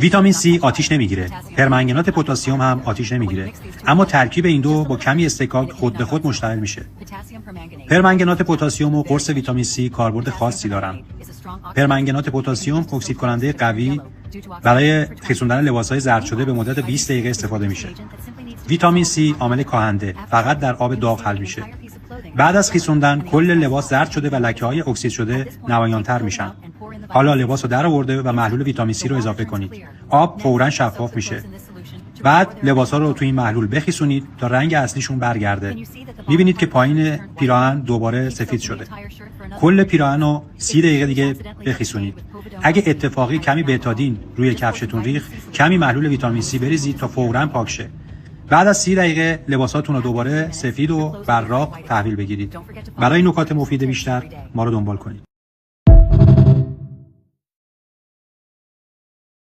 ویتامین C آتیش نمیگیره. پرمنگنات پتاسیم هم آتیش نمیگیره. اما ترکیب این دو با کمی استکاک خود به خود مشتعل میشه. پرمنگنات پتاسیم و قرص ویتامین C کاربرد خاصی دارن. پرمنگنات پتاسیم اکسید کننده قوی برای خیسوندن لباس‌های زرد شده به مدت 20 دقیقه استفاده میشه. ویتامین C عامل کاهنده، فقط در آب داغ حل میشه. بعد از خیسوندن کل لباس زرد شده و لکه‌های اکسید شده نمایان‌تر میشن. حالا لباس رو درآورده و محلول ویتامین C رو اضافه کنید. آب فوراً شفاف میشه. بعد لباس‌ها رو توی این محلول بخیسونید تا رنگ اصلیشون برگرده. می‌بینید که پایین پیراهن دوباره سفید شده. کل پیراهن رو 30 دقیقه دیگه بخیسونید. اگه اتفاقی کمی بتادین روی کفشتون ریخت، کمی محلول ویتامین C بریزید تا فوراً پاک شه. بعد از 30 دقیقه لباساتون رو دوباره سفید و براق تحویل بگیرید. برای نکات مفید بیشتر ما رو دنبال کنید.